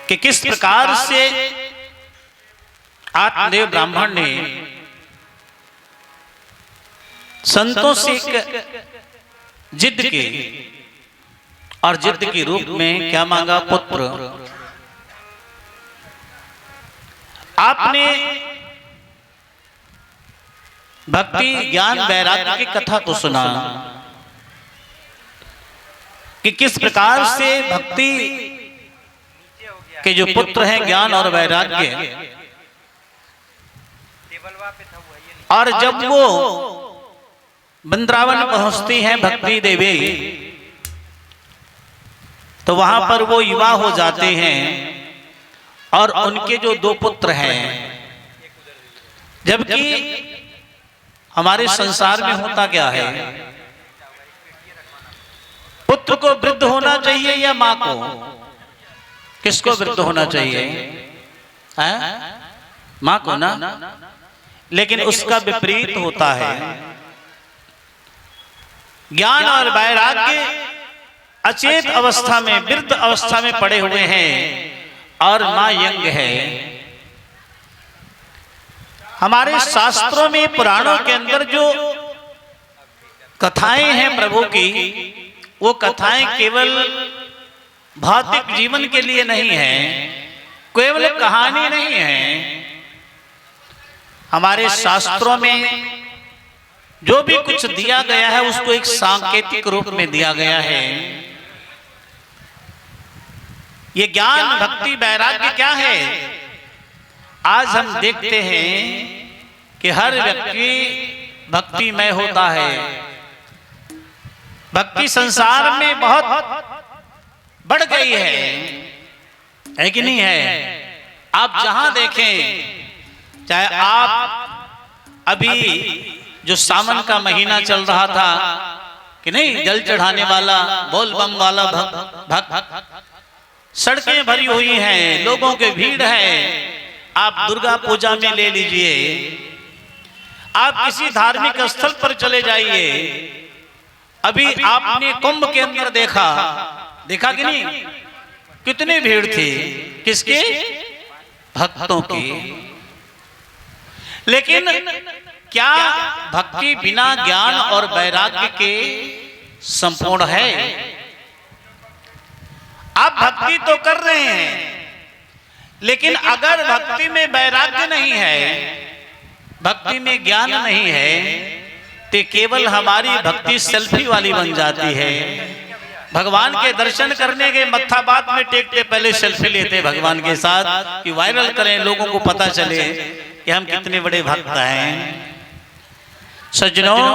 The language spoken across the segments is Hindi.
कि किस प्रकार से आत्मदेव ब्राह्मण ने संतों से एक जिद की और जिद के रूप में क्या मांगा? पुत्र। आपने भक्ति ज्ञान वैराग्य की कथा को सुना कि किस प्रकार से भक्ति के जो पुत्र हैं ज्ञान और वैराग्य, और जब वो वृंदावन पहुंचती हैं भक्ति देवी तो वहां पर वो युवा हो जाते हैं और उनके जो दो पुत्र हैं, जबकि हमारे संसार में होता क्या है, पुत्र को वृद्ध होना चाहिए या मां को? किसको वृद्ध होना चाहिए? मां को ना। लेकिन उसका विपरीत होता है। ज्ञान और वैराग्य अचेत अवस्था में वृद्ध अवस्था में पड़े हुए हैं और मां यंग है। हमारे शास्त्रों में पुराणों के अंदर जो कथाएं हैं प्रभु की, वो कथाएं केवल भौतिक जीवन के लिए नहीं है, केवल कहानी नहीं है। हमारे शास्त्रों में जो भी कुछ दिया गया है उसको एक सांकेतिक रूप में दिया गया है। ये ज्ञान भक्ति वैराग्य क्या है? आज हम देखते हैं कि हर व्यक्ति भक्तिमय होता है। भक्ति संसार में बहुत बढ़ गई है कि नहीं है? आप जहां देखें, चाहे आप अभी जो सावन का महीना चल रहा था कि नहीं, जल चढ़ाने वाला बोल बम वाला भक्त, सड़कें भरी हुई हैं, लोगों की भीड़ है। आप दुर्गा पूजा में ले लीजिए, आप किसी धार्मिक स्थल पर चले जाइए, अभी आपने कुंभ के अंदर देखा कि नहीं? कितनी भीड़ थी, किसके? भक्तों की। लेकिन क्या भक्ति बिना ज्ञान और वैराग्य के संपूर्ण है? आप भक्ति तो कर रहे हैं, लेकिन अगर भक्ति में वैराग्य नहीं है, भक्ति में ज्ञान नहीं है, तो केवल हमारी भक्ति सेल्फी वाली बन जाती है। भगवान के दर्शन करने के मत्था बात में टेकते पहले सेल्फी लेते भगवान के साथ कि वायरल करें, लोगों को पता चले कि हम कितने बड़े भक्त हैं। सज्जनों,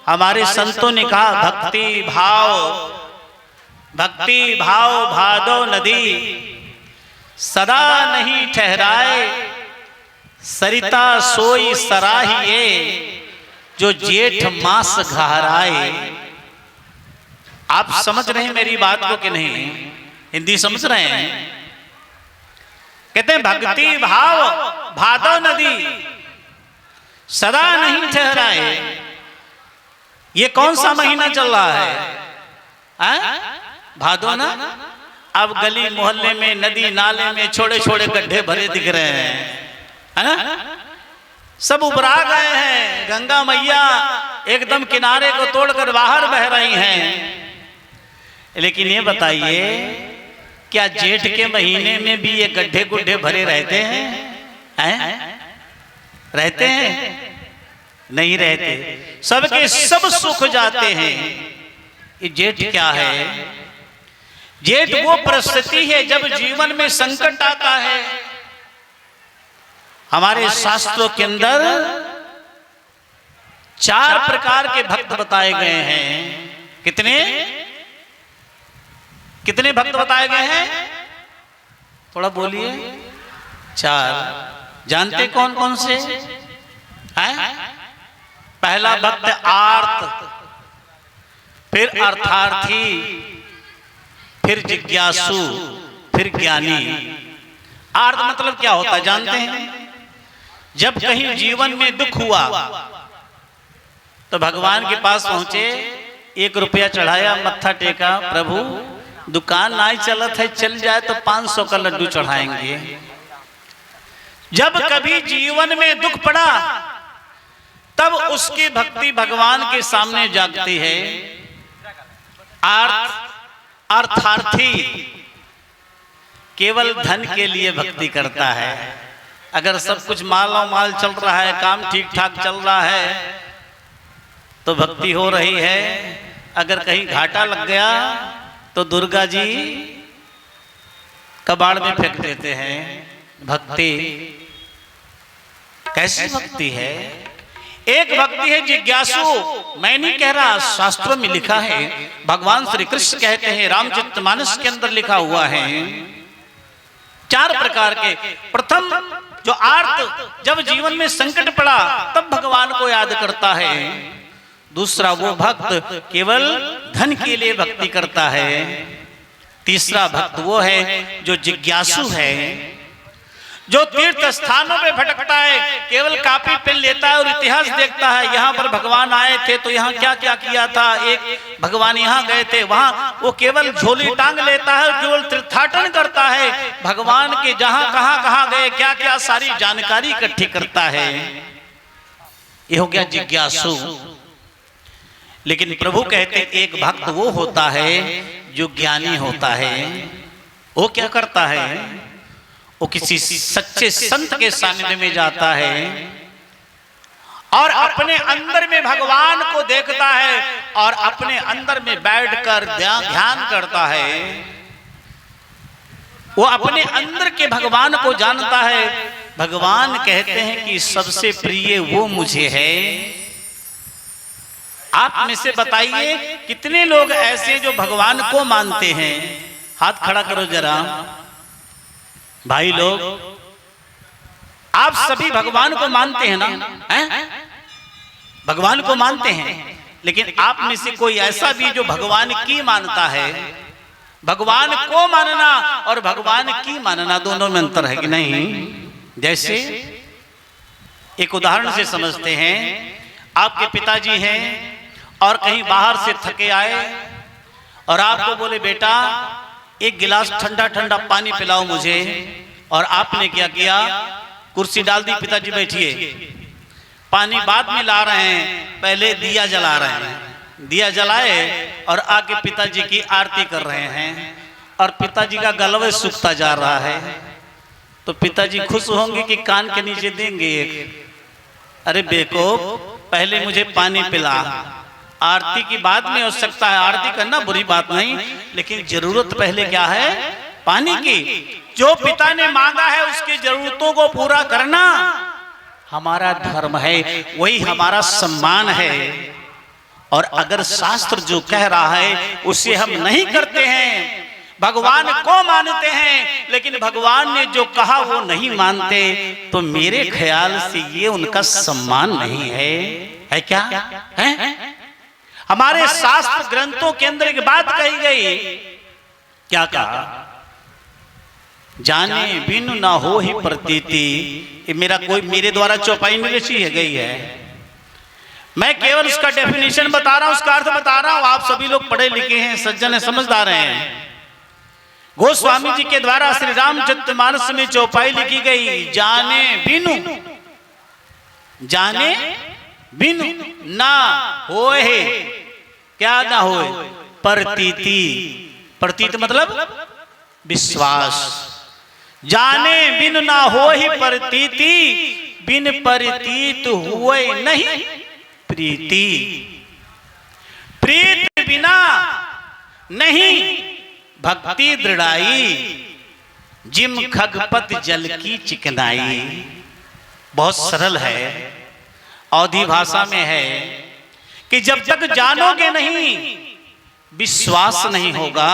हमारे संतों ने कहा भक्ति भाव भादो नदी सदा नहीं ठहराए, सरिता सोई सराहिए जो जेठ मास घहराए। आप समझ रहे हैं मेरी बात को कि नहीं? हिंदी समझ रहे हैं? कहते हैं भक्ति भाव भादो नदी सदा नहीं ठहराए। ये कौन सा महीना चल रहा है? भादो ना। अब गली मोहल्ले में नदी नाले में छोटे छोटे गड्ढे भरे दिख रहे हैं, है ना? सब उभरा गए हैं। गंगा मैया एकदम किनारे को तोड़कर बाहर बह रही हैं। लेकिन ये बताइए, क्या जेठ के महीने में भी ये गड्ढे गुड्ढे भरे रहते हैं? रहते हैं? नहीं रहते। सबके सब सूख जाते हैं। ये जेठ क्या है? जेठ वो परिस्थिति है जब जीवन में संकट आता है। हमारे शास्त्रों के अंदर 4 प्रकार के भक्त बताए गए हैं। कितने भक्त बताए गए हैं? थोड़ा बोलिए। 4। जानते कौन कौन से हैं? पहला भक्त आर्त, फिर अर्थार्थी, फिर जिज्ञासु, फिर ज्ञानी। आर्त मतलब क्या होता है जानते हैं? जब कहीं जीवन में दुख हुआ तो भगवान के पास पहुंचे, 1 रुपया चढ़ाया, मत्था टेका, प्रभु दुकान नहीं चलत है, चल जाए तो 500 का लड्डू चढ़ाएंगे। जब कभी जीवन में दुख पड़ा तब उसकी भक्ति भगवान के सामने जागती है। अर्थार्थी केवल धन के लिए भक्ति करता है। अगर सब कुछ मालो माल चल रहा है, काम ठीक ठाक चल रहा है तो भक्ति हो रही है। अगर कहीं घाटा लग गया तो दुर्गा जी कबाड़ में फेंक देते हैं। भक्ति कैसी भक्ति है? एक भक्ति है जिज्ञासु। मैं नहीं कह रहा, शास्त्रों में लिखा है, भगवान श्री कृष्ण कहते हैं, रामचरितमानस के अंदर लिखा हुआ है 4 प्रकार के। प्रथम जो आर्त, जब जीवन में संकट पड़ा तब भगवान को याद करता है। दूसरा वो भक्त केवल धन के लिए भक्ति करता है। तीसरा भक्त वो है जो जिज्ञासु है, जो तीर्थ स्थानों में भटकता है, केवल कॉपी पेन लेता है और इतिहास देखता है। यहाँ पर भगवान आए थे तो यहाँ क्या क्या किया था, एक भगवान यहाँ गए थे, वहाँ वो केवल झोली टांग लेता है, केवल तीर्थाटन करता है। भगवान के जहाँ कहाँ गए, क्या क्या सारी जानकारी इकट्ठी करता है। ये हो गया जिज्ञासु। लेकिन प्रभु कहते एक भक्त वो होता है जो ज्ञानी होता है। वो क्या करता है? वो किसी सच्चे संत के सानिध्य में जाता है और अपने अंदर में भगवान को देखता है और अपने अंदर में बैठकर ध्यान करता है। वो अपने अंदर के भगवान को जानता है। भगवान कहते हैं कि सबसे प्रिय वो मुझे है। आप में से बताइए कितने लोग ऐसे जो भगवान को मानते हैं? हाथ खड़ा करो जरा भाई लोग। आप सभी भगवान को मानते हैं ना? भगवान को मानते हैं, लेकिन आप में से कोई ऐसा भी जो भगवान की मानता है? भगवान को मानना और भगवान की मानना दोनों में अंतर है कि नहीं? जैसे एक उदाहरण से समझते हैं। आपके पिताजी हैं और कहीं बाहर से थके आए और आपको बोले बेटा एक गिलास ठंडा ठंडा पानी पिलाओ मुझे। और आपने क्या किया? कुर्सी डाल दी, पिताजी बैठिए, पानी बाद में ला रहे हैं, पहले दिया जला रहे हैं। दिया जलाए और आके पिताजी की आरती कर रहे हैं और पिताजी का गलवा सूखता जा रहा है। तो पिताजी खुश होंगे कि कान के नीचे देंगे एक, अरे बेको पहले मुझे पानी पिला। आरती की बात में हो सकता है, आरती करना बुरी बात नहीं, लेकिन जरूरत पहले क्या है? पानी की। जो पिता ने मांगा है उसकी जरूरतों को पूरा करना हमारा धर्म है, वही हमारा सम्मान है। और अगर शास्त्र जो कह रहा है उसे हम नहीं करते हैं, भगवान को मानते हैं लेकिन भगवान ने जो कहा वो नहीं मानते, तो मेरे ख्याल से ये उनका सम्मान नहीं है क्या? है? हमारे शास्त्र ग्रंथों के अंदर एक बात कही गई, क्या कहा? जाने बिनु ना हो ही प्रतीति। मेरा कोई मेरे द्वारा चौपाई नहीं रची है गई है, मैं केवल उसका डेफिनेशन बता रहा हूं, उसका अर्थ बता रहा हूं। आप सभी लोग पढ़े लिखे हैं, सज्जन है, समझदार हैं। गोस्वामी जी के द्वारा श्री रामचरितमानस में चौपाई लिखी गई, जाने बिनु ना होए, क्या ना होए? प्रतीति। प्रतीत मतलब विश्वास। जाने बिन ना हो ही प्रतीति, बिन प्रतीत हुए नहीं प्रीति। प्रीत बिना नहीं भक्ति दृढ़ाई, जिम खगपत जल की चिकनाई। बहुत सरल है, अवधी भाषा में है कि जब तक जानोगे नहीं विश्वास नहीं होगा,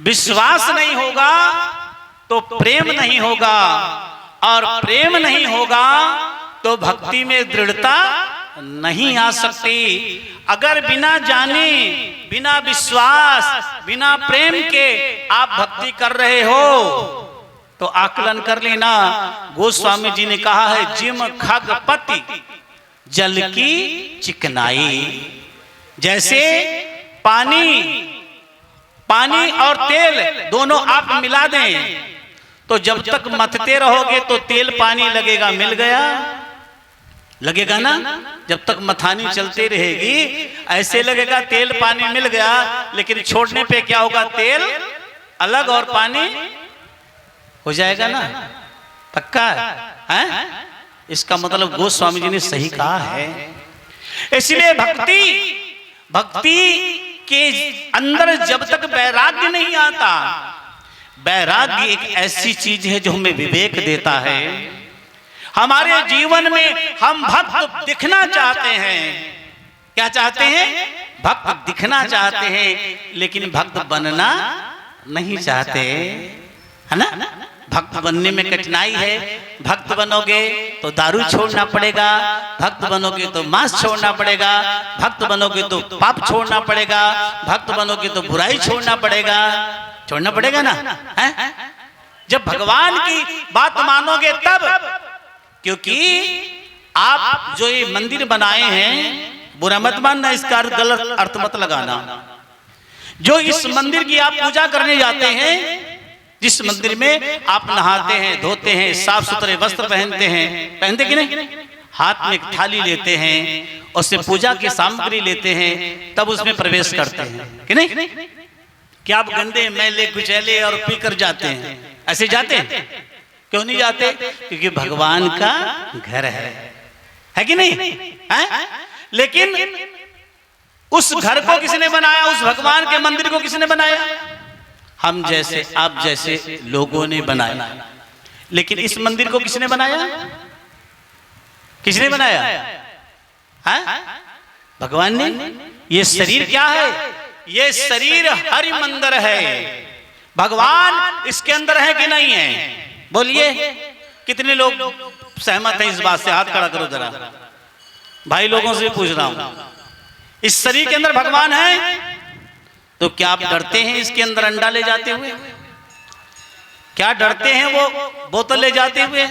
विश्वास नहीं होगा तो प्रेम नहीं होगा, और प्रेम नहीं होगा तो भक्ति में दृढ़ता नहीं आ सकती। अगर बिना जाने, बिना विश्वास, बिना प्रेम के आप भक्ति कर रहे हो तो आकलन कर लेना। गोस्वामी जी ने कहा है, जिम खगपति जल की चिकनाई। जैसे पानी पानी और तेल दोनों आप मिला दें तो जब तक मथते रहोगे तो तेल पानी लगेगा, मिल गया, लगेगा ना। जब तक मथानी चलती रहेगी ऐसे लगेगा तेल पानी मिल गया, लेकिन छोड़ने पे क्या होगा, तेल अलग और पानी हो जाएगा ना। पक्का है? इसका मतलब गोस्वामी जी ने सही कहा है। इसलिए भक्ति के अंदर जब तक वैराग्य नहीं आता, वैराग्य एक ऐसी चीज है जो हमें विवेक देता है। हमारे जीवन में हम भक्त दिखना चाहते हैं। क्या चाहते हैं? भक्त दिखना चाहते हैं, लेकिन भक्त बनना नहीं चाहते, है ना। भक्त बनने में कठिनाई है। भक्त बनोगे तो दारू छोड़ना पड़ेगा, भक्त बनोगे तो मांस छोड़ना पड़ेगा, भक्त बनोगे तो पाप छोड़ना पड़ेगा, भक्त बनोगे तो बुराई छोड़ना पड़ेगा, छोड़ना पड़ेगा ना, है? जब भगवान की बात मानोगे तब, क्योंकि आप जो ये मंदिर बनाए हैं, बुरा मत मानना, इसका गलत अर्थ मत लगाना। जो इस मंदिर की आप पूजा करने जाते हैं, जिस मंदिर में आप नहाते हैं, धोते हैं, साफ सुथरे वस्त्र पहनते हैं, पहनते कि नहीं, हाथ में एक थाली लेते हैं, उससे पूजा की सामग्री लेते हैं, तब उसमें प्रवेश करते हैं कि नहीं? क्या आप गंदे मैले कुचैले और पीकर जाते हैं? ऐसे जाते हैं? क्यों नहीं जाते? क्योंकि भगवान का घर है कि नहीं है? लेकिन उस घर को किसने बनाया? उस भगवान के मंदिर को किसने बनाया? हम जैसे, आप जैसे लोगों ने बनाया। लेकिन इस मंदिर को किसने बनाया? किसने बनाया? है? भगवान ने। ये शरीर क्या है? ये शरीर हरि मंदिर है। भगवान इसके अंदर है कि नहीं है? बोलिए, कितने लोग सहमत हैं इस बात से? हाथ खड़ा करो जरा। भाई लोगों से पूछ रहा हूं, इस शरीर के अंदर भगवान है? तो क्या आप डरते हैं इसके अंदर अंडा ले जाते हुए? क्या डरते हैं वो बोतल ले जाते हुए?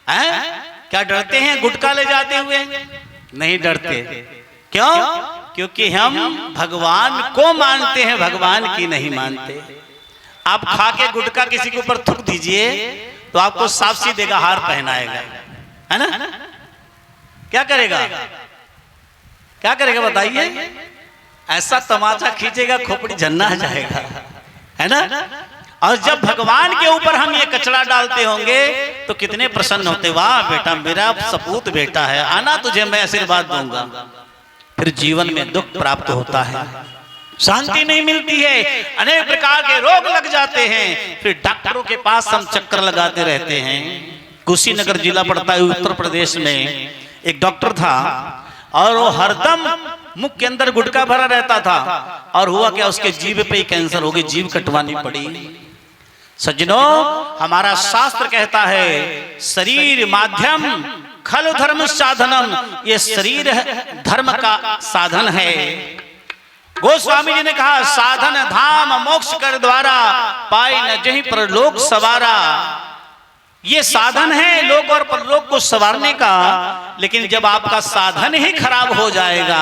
हैं? क्या डरते हैं गुटखा ले जाते हुए? नहीं डरते। क्यों? क्योंकि हम भगवान को मानते हैं, भगवान की नहीं मानते। आप खा के गुटखा किसी के ऊपर थूक दीजिए तो आपको साफ देगा, हार पहनाएगा, है ना? क्या करेगा? क्या करेगा बताइए? ऐसा तमाचा खींचेगा, खोपड़ी झन्ना आ जाएगा, है ना। और जब भगवान के ऊपर हम ये कचरा डालते होंगे तो कितने प्रसन्न होते, वाह बेटा मेरा सपूत बेटा है, आना तुझे मैं आशीर्वाद दूंगा। फिर जीवन में दुख प्राप्त होता है, शांति नहीं मिलती है, अनेक प्रकार के रोग लग जाते हैं। फिर डॉक्टरों के पास हम चक्कर लगाते रहते हैं। कुशीनगर जिला पड़ता है उत्तर प्रदेश में। एक डॉक्टर था और वो हरदम मुख के अंदर गुटखा भरा रहता था, और हुआ क्या, उसके जीभ पे ही कैंसर हो गई, जीभ कटवानी पड़ी। सज्जनों, हमारा शास्त्र कहता है शरीर माध्यम खल धर्म साधनम, ये शरीर धर्म का साधन है। गोस्वामी जी ने कहा, साधन धाम मोक्ष कर द्वारा, पाई न जहीं पर लोक सवारा। ये साधन है लोक और परलोक को संवारने का। लेकिन जब आपका साधन ही खराब हो जाएगा,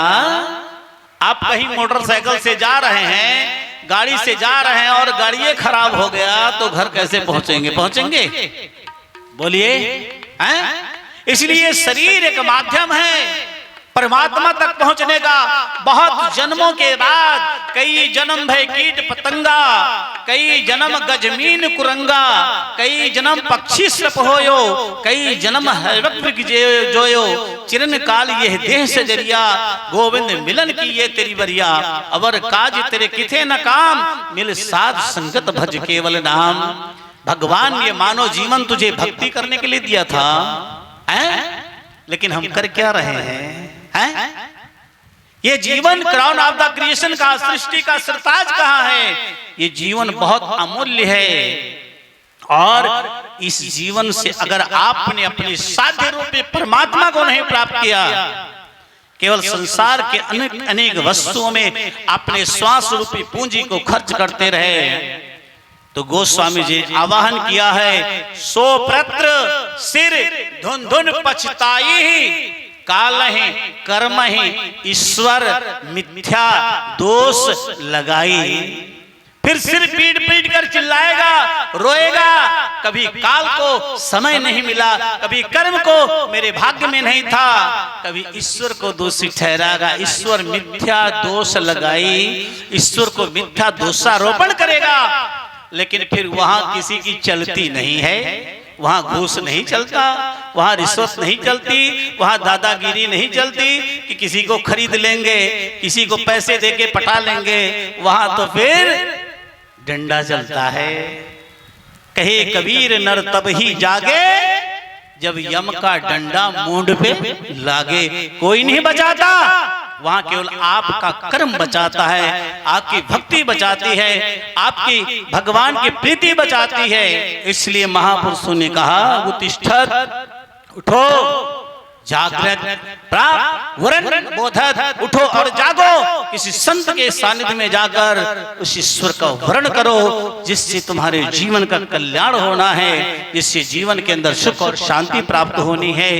आप कहीं मोटरसाइकिल से जा रहे हैं, गाड़ी से जा रहे हैं और गाड़ी खराब हो गया तो घर कैसे पहुंचेंगे? पहुंचेंगे? बोलिए, हैं? इसलिए शरीर एक माध्यम है परमात्मा तक पहुंचने का। बहुत जन्मों के बाद, कई जन्म भय कीट पतंगा, कई जन्म गजमीन कुरंगा, कई जन्म पक्षी सप होयो, कई जन्म हरवृग जोयो, चिरन काल यह देह से जरिया, गोविंद मिलन की ये तेरी बरिया, अवर काज तेरे किथे न काम, मिल साध संगत भज केवल नाम। भगवान ये मानव जीवन तुझे भक्ति करने के लिए दिया था, हैं? लेकिन हम कर क्या रहे हैं? ये जीवन क्राउन ऑफ द क्रिएशन का, सृष्टि का सरताज कहाँ है? ये जीवन बहुत अमूल्य है, और इस जीवन से अगर आपने अपने साध्य रूपी परमात्मा को नहीं प्राप्त किया, केवल संसार के अनेक अनेक वस्तुओं में अपने श्वास रूपी पूंजी को खर्च करते रहे, तो गोस्वामी जी आवाहन किया है, सो प्रत्र सिर धुन धुन पछताई, काल है कर्म है ईश्वर मिथ्या दोष लगाई। फिर सिर पीट पीट कर चिल्लाएगा, रोएगा। कभी काल को समय नहीं मिला, कभी कर्म को मेरे भाग्य में नहीं था, कभी ईश्वर को दोषी ठहराएगा। ईश्वर मिथ्या दोष लगाई, ईश्वर को मिथ्या दोषारोपण करेगा। लेकिन फिर वहां किसी की चलती नहीं है, वहां घूस नहीं चलता, वहां रिश्वत नहीं चलती, वहां दादागिरी नहीं चलती कि किसी को खरीद लेंगे, किसी को पैसे देके पटा लेंगे। वहां तो फिर डंडा चलता है। कहे कबीर नर तब ही जागे जब यम का डंडा मूंड पे लागे। कोई नहीं बचाता, वहां केवल आपका कर्म बचाता है, आपकी भक्ति बचाती है, आपकी भगवान की प्रीति बचाती है। इसलिए महापुरुषों ने कहा उत्तिष्ठत, उठो, जागृत प्राप्त वरन बोधत, उठो और जागो। किसी संत के सानिध्य में जाकर उस ईश्वर का वरण करो जिससे तुम्हारे जीवन का कल्याण होना है, जिससे जीवन के अंदर सुख और शांति प्राप्त होनी है।